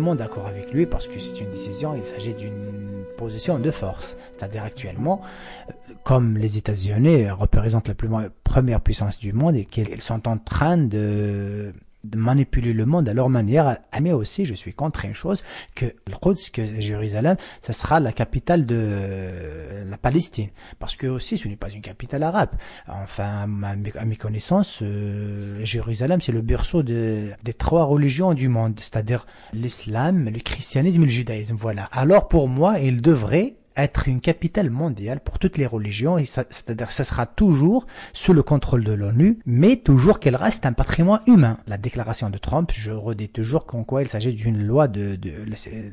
totalement d'accord avec lui parce que c'est une décision, il s'agit d'une position de force. C'est-à-dire actuellement, comme les États-Unis représentent première puissance du monde et qu'ils sont en train de manipuler le monde à leur manière, mais aussi je suis contre une chose, que Al-Quds, que Jérusalem, ça sera la capitale de la Palestine, parce que aussi ce n'est pas une capitale arabe. Enfin, à mes connaissances, Jérusalem c'est le berceau des trois religions du monde, c'est-à-dire l'islam, le christianisme et le judaïsme, voilà. Alors pour moi, il devrait être une capitale mondiale pour toutes les religions, et c'est-à-dire que ça sera toujours sous le contrôle de l'ONU, mais toujours qu'elle reste un patrimoine humain. La déclaration de Trump, je redis toujours qu'en quoi il s'agit d'une loi de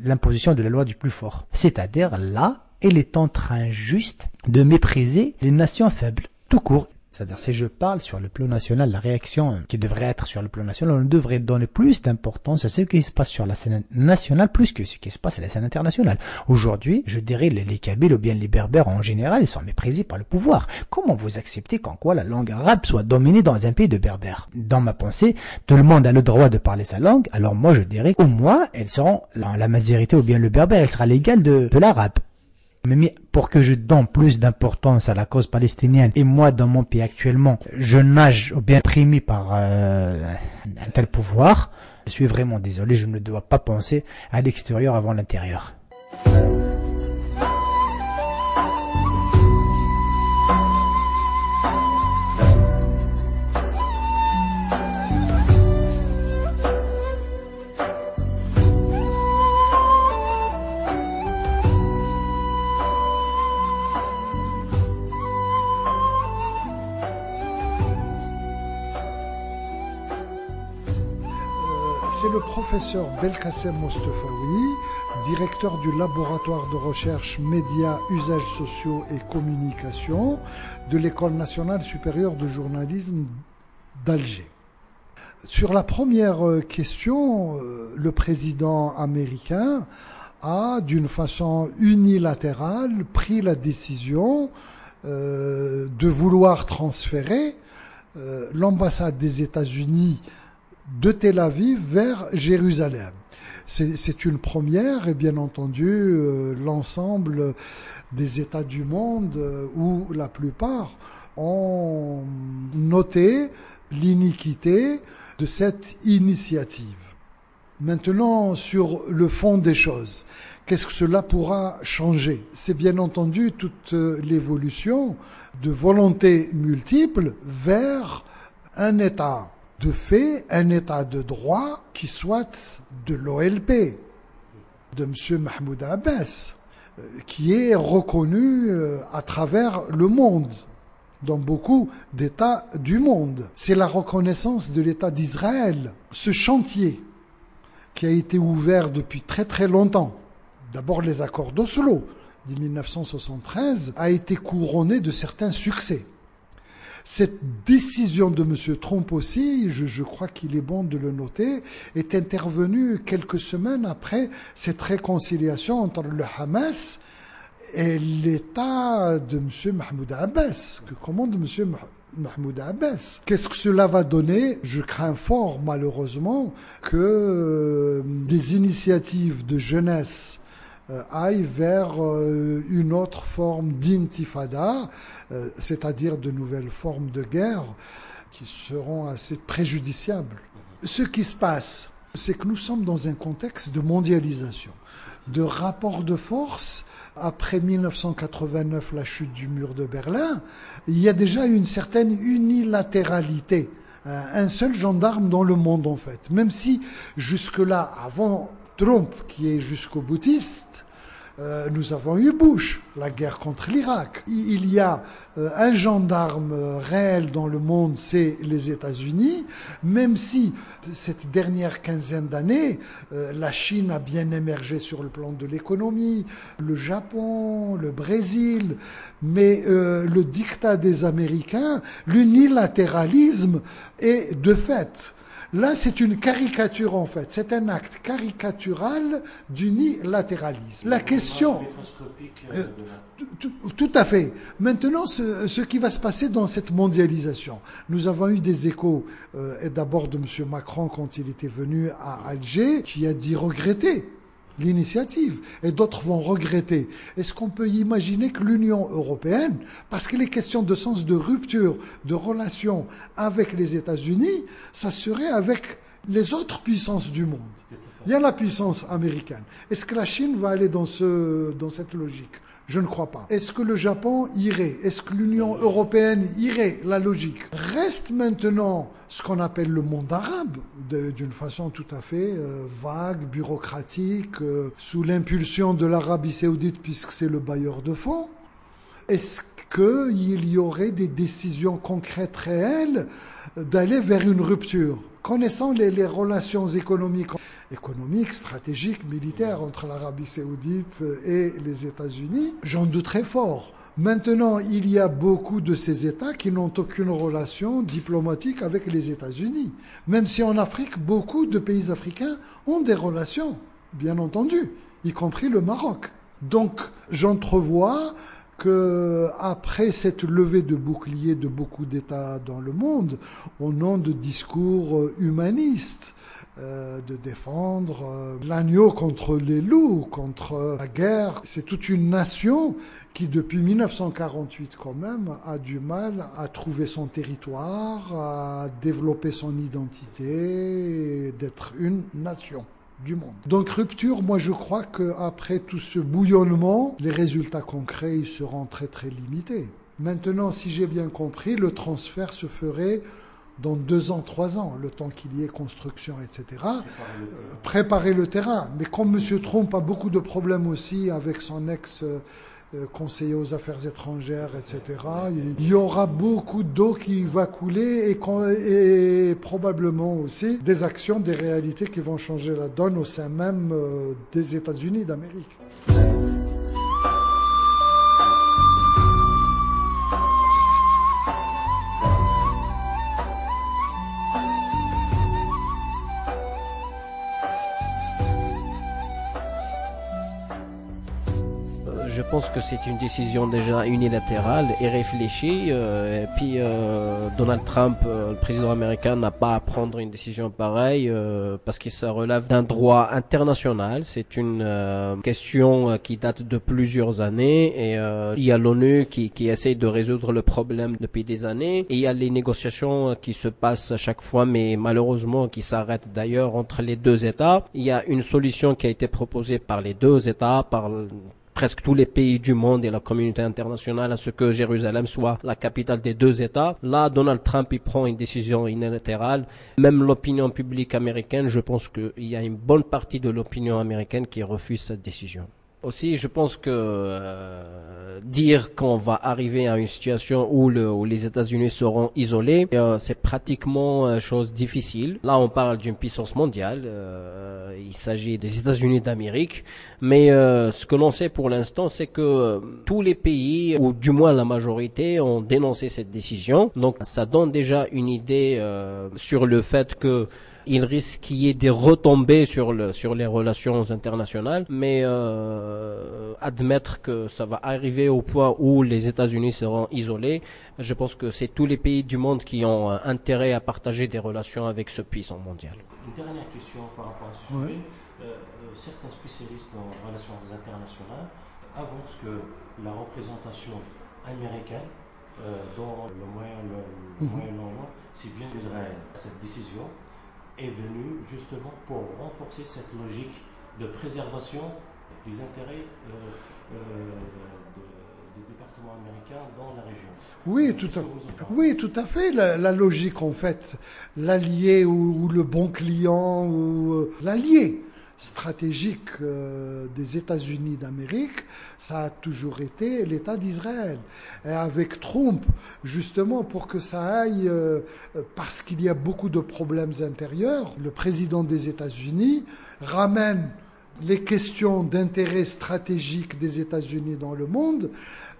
l'imposition de la loi du plus fort. C'est-à-dire là, elle est en train juste de mépriser les nations faibles, tout court. C'est-à-dire, si je parle sur le plan national, la réaction qui devrait être sur le plan national, on devrait donner plus d'importance à ce qui se passe sur la scène nationale plus que ce qui se passe à la scène internationale. Aujourd'hui, je dirais les Kabyles ou bien les Berbères en général, ils sont méprisés par le pouvoir. Comment vous acceptez qu'en quoi la langue arabe soit dominée dans un pays de Berbères? Dans ma pensée, tout le monde a le droit de parler sa langue, alors moi je dirais qu'au moins, elles seront, la majorité ou bien le berbère, elle sera l'égale de l'arabe. Mais pour que je donne plus d'importance à la cause palestinienne, et moi dans mon pays actuellement, je nage ou bien primé par un tel pouvoir, je suis vraiment désolé, je ne dois pas penser à l'extérieur avant l'intérieur. C'est le professeur Belkacem Mostofawi, directeur du laboratoire de recherche médias, usages sociaux et communication de l'École nationale supérieure de journalisme d'Alger. Sur la première question, le président américain a, d'une façon unilatérale, pris la décision de vouloir transférer l'ambassade des États-Unis de Tel Aviv vers Jérusalem. C'est une première et bien entendu l'ensemble des États du monde où la plupart ont noté l'iniquité de cette initiative. Maintenant, sur le fond des choses, qu'est-ce que cela pourra changer? C'est bien entendu toute l'évolution de volontés multiples vers un État de fait, un État de droit qui soit de l'OLP, de M. Mahmoud Abbas, qui est reconnu à travers le monde, dans beaucoup d'États du monde. C'est la reconnaissance de l'État d'Israël. Ce chantier qui a été ouvert depuis très très longtemps, d'abord les accords d'Oslo de 1973, a été couronné de certains succès. Cette décision de M. Trump aussi, je crois qu'il est bon de le noter, est intervenue quelques semaines après cette réconciliation entre le Hamas et l'État de M. Mahmoud Abbas, que commande M. Mahmoud Abbas. Qu'est-ce que cela va donner? Je crains fort, malheureusement, que des initiatives de jeunesse aillent vers une autre forme d'intifada, c'est-à-dire de nouvelles formes de guerre qui seront assez préjudiciables. Ce qui se passe, c'est que nous sommes dans un contexte de mondialisation, de rapport de force. Après 1989, la chute du mur de Berlin, il y a déjà une certaine unilatéralité, un seul gendarme dans le monde en fait. Même si jusque-là, avant Trump qui est jusqu'au boutiste, nous avons eu Bush, la guerre contre l'Irak. Il y a un gendarme réel dans le monde, c'est les États-Unis, même si cette dernière quinzaine d'années, la Chine a bien émergé sur le plan de l'économie, le Japon, le Brésil, mais le diktat des Américains, l'unilatéralisme est de fait Là, c'est une caricature en fait. C'est un acte caricatural d'unilatéralisme. La question... Tout à fait. Maintenant, ce qui va se passer dans cette mondialisation. Nous avons eu des échos, et d'abord de M. Macron quand il était venu à Alger, qui a dit regretter l'initiative, et d'autres vont regretter. Est-ce qu'on peut imaginer que l'Union européenne, parce qu'il est question de sens de rupture de relations avec les États-Unis, ça serait avec les autres puissances du monde. Il y a la puissance américaine. Est-ce que la Chine va aller dans cette logique ? Je ne crois pas. Est-ce que le Japon irait? Est-ce que l'Union européenne irait? La logique. Reste maintenant ce qu'on appelle le monde arabe, d'une façon tout à fait vague, bureaucratique, sous l'impulsion de l'Arabie saoudite puisque c'est le bailleur de fonds. Est-ce qu'il y aurait des décisions concrètes réelles d'aller vers une rupture? Connaissant les relations économiques, stratégiques, militaires entre l'Arabie saoudite et les États-Unis, j'en doute très fort. Maintenant, il y a beaucoup de ces États qui n'ont aucune relation diplomatique avec les États-Unis. Même si en Afrique, beaucoup de pays africains ont des relations, bien entendu, y compris le Maroc. Donc, j'entrevois qu'après cette levée de bouclier de beaucoup d'États dans le monde, au nom de discours humanistes, de défendre l'agneau contre les loups, contre la guerre. C'est toute une nation qui, depuis 1948 quand même, a du mal à trouver son territoire, à développer son identité, d'être une nation du monde. Donc rupture, moi je crois qu'après tout ce bouillonnement, les résultats concrets ils seront très très limités. Maintenant, si j'ai bien compris, le transfert se ferait dans 2 ans, 3 ans, le temps qu'il y ait construction, etc. Préparer le terrain. Mais comme M. Trump a beaucoup de problèmes aussi avec son ex-conseiller aux affaires étrangères, etc., il y aura beaucoup d'eau qui va couler et probablement aussi des actions, des réalités qui vont changer la donne au sein même des États-Unis d'Amérique. Je pense que c'est une décision déjà unilatérale et réfléchie. Et puis Donald Trump, le président américain, n'a pas à prendre une décision pareille parce que ça relève d'un droit international. C'est une question qui date de plusieurs années et il y a l'ONU qui essaye de résoudre le problème depuis des années. Et il y a les négociations qui se passent à chaque fois, mais malheureusement qui s'arrêtent d'ailleurs entre les 2 États. Il y a une solution qui a été proposée par les 2 États, par presque tous les pays du monde et la communauté internationale à ce que Jérusalem soit la capitale des 2 États. Là, Donald Trump, il prend une décision unilatérale. Même l'opinion publique américaine, je pense qu'il y a une bonne partie de l'opinion américaine qui refuse cette décision. Aussi, je pense que dire qu'on va arriver à une situation où les États-Unis seront isolés, c'est pratiquement chose difficile. Là, on parle d'une puissance mondiale. Il s'agit des États-Unis d'Amérique. Mais ce que l'on sait pour l'instant, c'est que tous les pays, ou du moins la majorité, ont dénoncé cette décision. Donc, ça donne déjà une idée sur le fait que il risque qu'il y ait des retombées sur les relations internationales, mais admettre que ça va arriver au point où les États-Unis seront isolés, je pense que c'est tous les pays du monde qui ont intérêt à partager des relations avec ce puissant mondial. Une dernière question par rapport à ce sujet. Certains spécialistes en relations internationales avancent que la représentation américaine dans le Moyen-Orient, c'est bien Israël. Cette décision est venue justement pour renforcer cette logique de préservation des intérêts des départements américains dans la région. Oui, tout à fait. La logique, en fait, l'allié ou le bon client ou l'allié stratégique des États-Unis d'Amérique, ça a toujours été l'État d'Israël. Et avec Trump, justement, pour que ça aille, parce qu'il y a beaucoup de problèmes intérieurs, le président des États-Unis ramène les questions d'intérêt stratégique des États-Unis dans le monde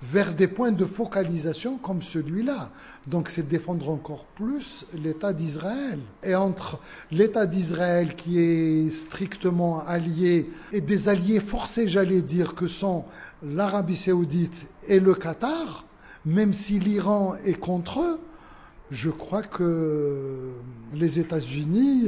vers des points de focalisation comme celui-là. Donc c'est défendre encore plus l'État d'Israël. Et entre l'État d'Israël qui est strictement allié et des alliés forcés, j'allais dire, que sont l'Arabie saoudite et le Qatar, même si l'Iran est contre eux, je crois que les États-Unis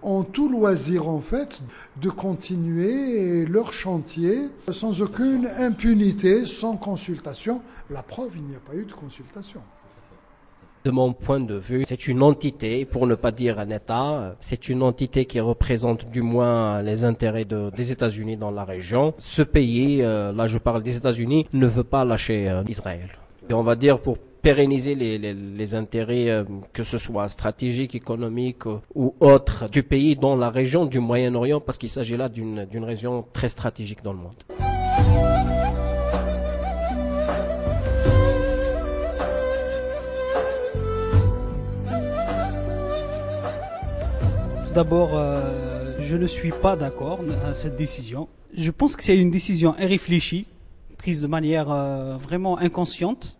ont tout loisir en fait de continuer leur chantier sans aucune impunité, sans consultation. La preuve, il n'y a pas eu de consultation. De mon point de vue, c'est une entité, pour ne pas dire un État, c'est une entité qui représente du moins les intérêts des États-Unis dans la région. Ce pays, là je parle des États-Unis, ne veut pas lâcher Israël. Et on va dire pour pérenniser les intérêts, que ce soit stratégiques, économiques ou autres, du pays dans la région du Moyen-Orient, parce qu'il s'agit là d'une région très stratégique dans le monde. D'abord, je ne suis pas d'accord à cette décision. Je pense que c'est une décision irréfléchie, prise de manière vraiment inconsciente,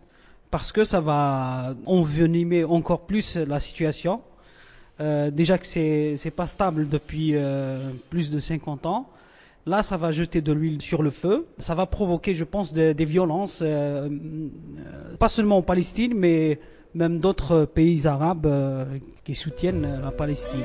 parce que ça va envenimer encore plus la situation. Déjà que c'est pas stable depuis plus de 50 ans. Là, ça va jeter de l'huile sur le feu. Ça va provoquer, je pense, des violences, pas seulement en Palestine, mais même d'autres pays arabes qui soutiennent la Palestine.